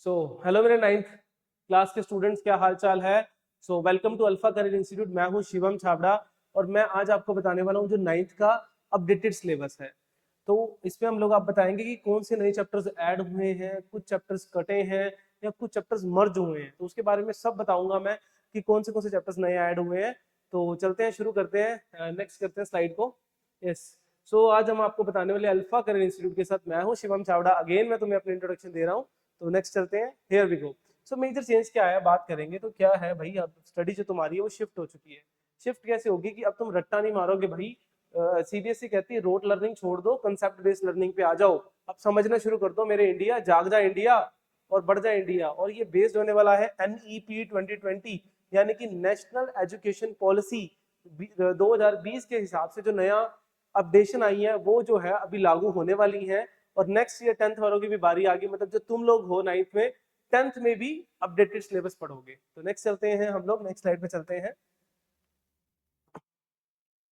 Hello मेरे 9th class के students, क्या हाल चाल है। Welcome to Alpha Career Institute. मैं हूं शिवम छाबड़ा और मैं आज आपको बताने वाला हूं जो 9th का अपडेटेड सिलेबस है। तो इसमें हम लोग आप बताएंगे कि कौन से नए चैप्टर्स ऐड हुए हैं, कुछ चैप्टर्स कटे हैं या कुछ चैप्टर्स मर्ज हुए हैं, तो उसके बारे में सब बताऊंगा मैं कि कौन से चैप्टर्स नए ऐड हुए हैं। तो चलते हैं, शुरू करते हैं, नेक्स्ट करते हैं स्लाइड को। यस, आज हम आपको बताने वाले अल्फा करियर इंस्टीट्यूट के साथ मैं हूं शिवम छाबड़ा। अगेन मैं तुम्हें अपनी इंट्रोडक्शन दे रहा हूं। तो नेक्स्ट चलते हैं, here we go. Major change क्या है बात करेंगे तो क्या है भाई, अब स्टडी जो तुम्हारी है वो शिफ्ट हो चुकी है। शिफ्ट कैसे होगी कि अब तुम रट्टा नहीं मारोगे भाई। सीबीएसई कहती है रोट लर्निंग छोड़ दो, कंसेप्ट बेस्ड लर्निंग पे आ जाओ। अब समझना शुरू कर दो मेरे इंडिया, जाग जा इंडिया और बढ़ जा इंडिया। और ये बेस्ड होने वाला है NEP 2020 यानी कि नेशनल एजुकेशन पॉलिसी 2020 के हिसाब से जो नया अपडेशन आई है वो जो है अभी लागू होने वाली है। और नेक्स्ट ईयर 10th वालों की भी बारी आ गई, मतलब जो तुम लोग हो 9th में 10th में भी अपडेटेड सिलेबस पढ़ोगे। तो नेक्स्ट चलते हैं हम लोग, नेक्स्ट स्लाइड पे चलते हैं।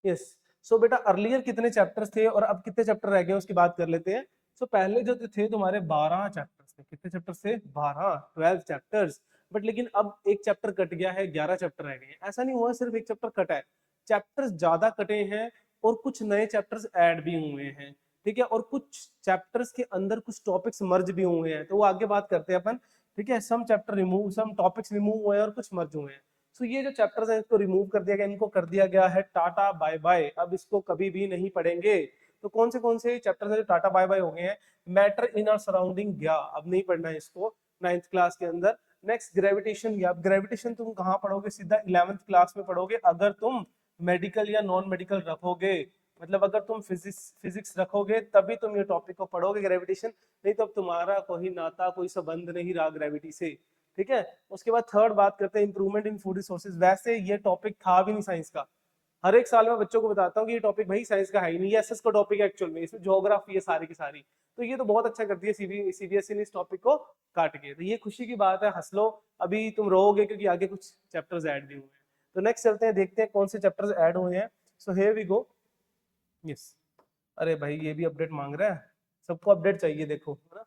यस, बेटा अर्लियर कितने चैप्टर्स थे और अब कितने चैप्टर रह गए उसकी बात कर लेते हैं। पहले जो थे तुम्हारे 12 चैप्टर्स थे। कितने चैप्टर्स थे? 12 चैप्टर्स। बट लेकिन अब एक चैप्टर कट गया है, 11 चैप्टर रह गए हैं। ऐसा नहीं हुआ सिर्फ एक चैप्टर कटा है, चैप्टर्स ज्यादा कटे हैं और कुछ नए चैप्टर्स ऐड भी हुए हैं। ठीक है, और कुछ चैप्टर्स के अंदर कुछ टॉपिक्स मर्ज भी हुए हैं, तो वो आगे बात करते हैं अपन। ठीक है, some chapter remove, some topics remove हुए हैं और कुछ मर्ज हुए हैं। ये जो चैप्टर्स हैं इसको रिमूव कर दिया गया, इनको कर दिया गया है टाटा बाय बाय, अब इसको कभी भी नहीं पढ़ेंगे। तो कौन से चैप्टर्स हैं जो टाटा बाय बाय हो गए हैं? मैटर इन आवर सराउंडिंग गया, अब नहीं पढ़ना है इसको 9th क्लास के अंदर। नेक्स्ट ग्रेविटेशन गया, अब ग्रेविटेशन तुम कहाँ पढ़ोगे? सीधा 11th क्लास में पढ़ोगे अगर तुम मेडिकल या नॉन मेडिकल रखोगे। मतलब अगर तुम फिजिक्स रखोगे तभी तुम ये टॉपिक को पढ़ोगे ग्रेविटेशन, नहीं तो अब तुम्हारा कोई नाता कोई संबंध नहीं रहा ग्रेविटी से। ठीक है, उसके बाद थर्ड बात करते हैं इंप्रूवमेंट इन फूड रिसोर्सेज। वैसे ये टॉपिक था भी नहीं साइंस का, हर एक साल में बच्चों को बताता हूँ कि ये टॉपिक भाई साइंस का है ही नहीं, ये एसएस का टॉपिक है एक्चुअल में, इसमें ज्योग्राफी है सारी की सारी। तो ये तो बहुत अच्छा करती है सीबीएसई ने इस टॉपिक को काट के, तो ये खुशी की बात है, हंस लो अभी तुम रोओगे क्योंकि आगे कुछ चैप्टर्स ऐड भी हुए हैं। तो नेक्स्ट चलते हैं, देखते हैं कौन से चैप्टर्स ऐड हुए हैं। Here we go. यस, अरे भाई ये भी अपडेट मांग रहा है, सबको अपडेट चाहिए देखो, है ना।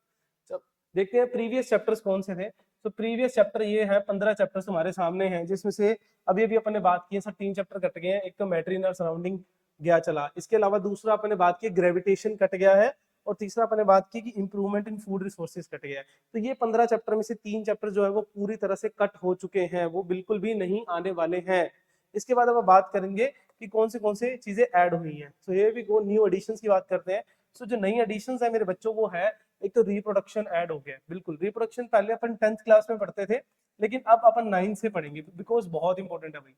चल देखते हैं प्रीवियस चैप्टर्स कौन से थे। प्रीवियस चैप्टर ये है, 15 चैप्टर्स तुम्हारे सामने हैं, जिसमें से अभी अभी अपन ने बात की है सर 3 चैप्टर कट गए हैं। एक तो मैटर इन आवर सराउंडिंग गया चला, इसके अलावा दूसरा अपन ने बात की ग्रेविटेशन कट गया है, और तीसरा अपन ने बात की कि improvement in food resources cut गया है। तो ये 15 चैप्टर में से 3 चैप्टर जो है वो पूरी तरह से कट हो चुके हैं, वो बिल्कुल भी नहीं आने वाले हैं। इसके बाद अब बात करेंगे कि कौन से चीजें ऐड हुई हैं। Here we go, new additions की बात करते हैं। जो नई एडिशंस है मेरे बच्चों वो है, एक तो रिप्रोडक्शन ऐड हो गया। बिल्कुल, रिप्रोडक्शन पहले अपन 10th क्लास में पढ़ते थे, लेकिन अब अपन 9th से पढ़ेंगे बिकॉज बहुत इंपॉर्टेंट है भाई,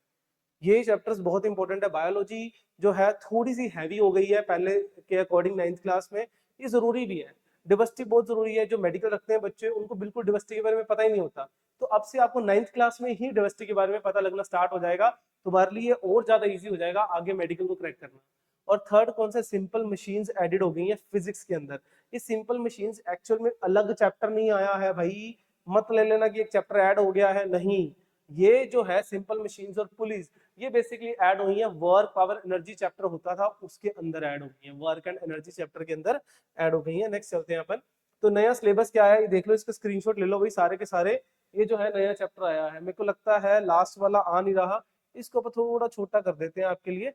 ये चैप्टर्स बहुत इंपॉर्टेंट है। बायोलॉजी जो है थोड़ी सी हैवी हो गई है पहले के अकॉर्डिंग 9th क्लास में, ये जरूरी भी है। डिवर्सिटी बहुत जरूरी है, जो मेडिकल रखते हैं बच्चे उनको बिल्कुल डिवर्सिटी के बारे में पता ही नहीं होता, तो अब से आपको 9th क्लास में ही डिवर्सिटी के बारे में पता लगना स्टार्ट हो जाएगा, तुम्हारे लिए और ज्यादा इजी हो जाएगा आगे मेडिकल को क्रैक करना। और थर्ड कौन सा, सिंपल मशीन्स एडेड हो गई है फिजिक्स के अंदर। ये सिंपल मशीन्स एक्चुअल में अलग चैप्टर नहीं आया है भाई, मत ले लेना कि एक चैप्टर ऐड हो गया है, नहीं। ये जो है सिंपल मशीन्स और पुलिस, ये बेसिकली ऐड हुई है, वर्क पावर एनर्जी चैप्टर होता था उसके अंदर ऐड हो गई है, वर्क एंड एनर्जी चैप्टर के अंदर ऐड हो गई है। नेक्स्ट चलते हैं अपन। तो नया सिलेबस क्या है ये देख लो, इसका स्क्रीनशॉट ले लो भाई सारे के सारे। ये जो है नया चैप्टर आया है, मेरे को लगता है लास्ट वाला आ नहीं रहा, इसको अपन थोड़ा छोटा कर देते हैं आपके लिए।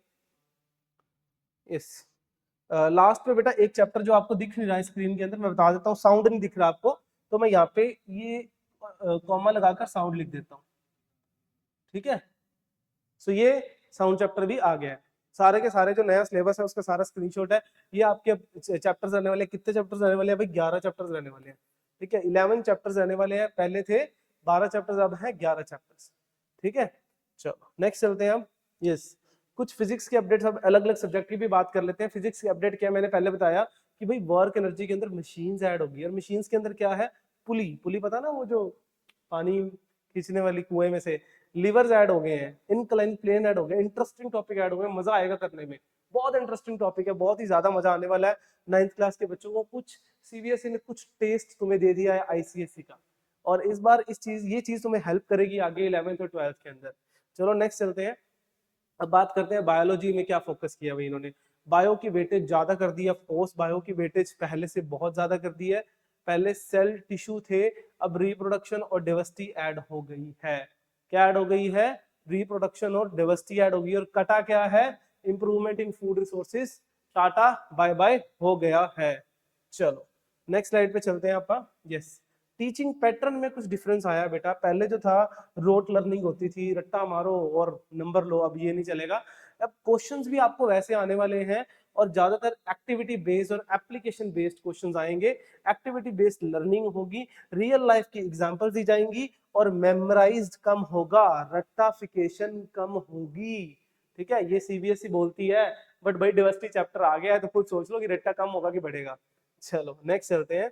इस लास्ट पे बेटा एक चैप्टर जो आपको दिख नहीं रहा है स्क्रीन के अंदर, मैं बता देता हूँ, साउंड नहीं दिख रहा आपको, तो मैं यहाँ पे ये कॉमा लगाकर साउंड लिख देता हूँ। ठीक है, ये साउंड चैप्टर भी आ गया है। सारे के सारे जो नया सिलेबस है उसका सारा स्क्रीनशॉट है। ये आपके चैप्टर्स रहने वाले, कितने चैप्टर्स रहने वाले हैं भाई? 11 चैप्टर्स रहने वाले हैं। ठीक है, 11 चैप्टर्स रहने वाले हैं, पहले थे 12 चैप्टर्स, अब है 11 चैप्टर्स। ठीक है, चलो नेक्स्ट चलते हैं हम। यस, कुछ फिजिक्स के अपडेट्स, अब अलग अलग सब्जेक्ट की भी बात कर लेते हैं। फिजिक्स के अपडेट क्या, मैंने पहले बताया कि भाई वर्क एनर्जी के अंदर मशीन्स ऐड होगी, और मशीन्स के अंदर क्या है, पुली पुली पता ना, वो जो पानी खींचने वाली कुएं में से, लीवर्स ऐड हो गए हैं, इनक्लाइन प्लेन ऐड हो गए, इंटरेस्टिंग टॉपिक ऐड हो गए, मजा आएगा करने में, बहुत इंटरेस्टिंग टॉपिक है, बहुत ही ज्यादा मजा आने वाला है 9th क्लास के बच्चों को। कुछ सीबीएसई ने कुछ टेस्ट तुम्हें दे दिया है आईसीएसई का, और इस बार ये चीज तुम्हें हेल्प करेगी आगे 11th और 12th के अंदर। चलो नेक्स्ट चलते हैं, अब बात करते हैं बायोलॉजी में क्या फोकस किया भाई इन्होंने। बायो की वेटेज ज्यादा कर दी है, ऑफ कोर्स बायो की वेटेज पहले से बहुत ज्यादा कर दी है। पहले सेल टिश्यू थे, अब रिप्रोडक्शन और डाइवर्सिटी ऐड हो गई है। क्या ऐड हो गई है? रिप्रोडक्शन और डाइवर्सिटी ऐड हो गई। और कटा क्या है? Improvement in food resources. Tata bye bye हो गया है। चलो नेक्स्ट स्लाइड पे चलते हैं आपका। यस, टीचिंग पैटर्न में कुछ डिफरेंस आया बेटा। पहले जो था रोट लर्निंग होती थी, रट्टा मारो और नंबर लो, अब ये नहीं चलेगा। अब क्वेश्चंस भी आपको वैसे आने वाले हैं और ज्यादातर एक्टिविटी बेस्ड और एप्लीकेशन बेस्ड क्वेश्चंस आएंगे। एक्टिविटी बेस्ड लर्निंग होगी, रियल लाइफ की एग्जांपल्स दी जाएंगी और मेमोराइज्ड कम होगा, रट्टाफिकेशन कम होगी। ठीक है, ये सीबीएसई बोलती है, बट भाई डाइवर्सिटी चैप्टर आ गया है तो खुद सोच लो कि रट्टा कम होगा कि बढ़ेगा। चलो नेक्स्ट चलते हैं।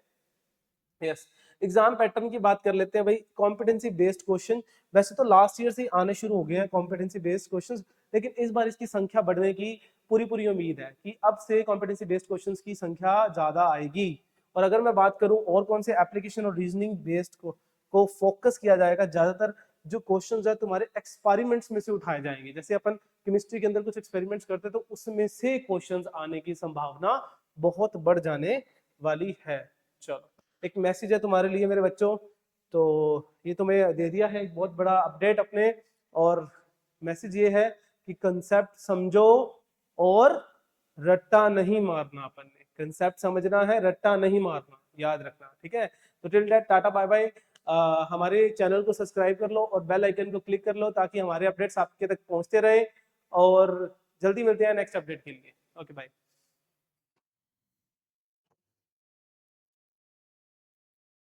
यस, एग्जाम पैटर्न की बात कर लेते हैं भाई। कॉम्पिटेंसी बेस्ड क्वेश्चन वैसे तो लास्ट ईयर से ही आने शुरू हो गए हैं कॉम्पिटेंसी बेस्ड क्वेश्चंस, लेकिन इस बार इसकी संख्या बढ़ने की पूरी पूरी उम्मीद है कि अब से कॉम्पिटेंसी बेस्ड क्वेश्चंस की संख्या ज्यादा आएगी। और अगर मैं बात करूं और कौन से एप्लीकेशन और रीजनिंग बेस्ड को फोकस किया जाएगा, ज्यादातर जो क्वेश्चंस है तुम्हारे एक्सपेरिमेंट्स में से उठाए जाएंगे। जैसे अपन केमिस्ट्री के अंदर कुछ एक्सपेरिमेंट्स करते तो उसमें से क्वेश्चंस आने की संभावना बहुत बढ़ जाने वाली है। चलो, एक मैसेज है तुम्हारे लिए मेरे बच्चों, तो ये तुम्हें दे दिया है एक बहुत बड़ा अपडेट अपने। और मैसेज ये है कि कंसेप्ट समझो और रट्टा नहीं मारना। अपन ने कंसेप्ट समझना है, रट्टा नहीं मारना, याद रखना। ठीक है, तो till that tata bye bye. हमारे चैनल को सब्सक्राइब कर लो और बेल आइकन को क्लिक कर लो ताकि हमारे अपडेट्स आपके तक पहुंचते रहे। और जल्दी मिलते हैं नेक्स्ट अपडेट के लिए। Okay bye.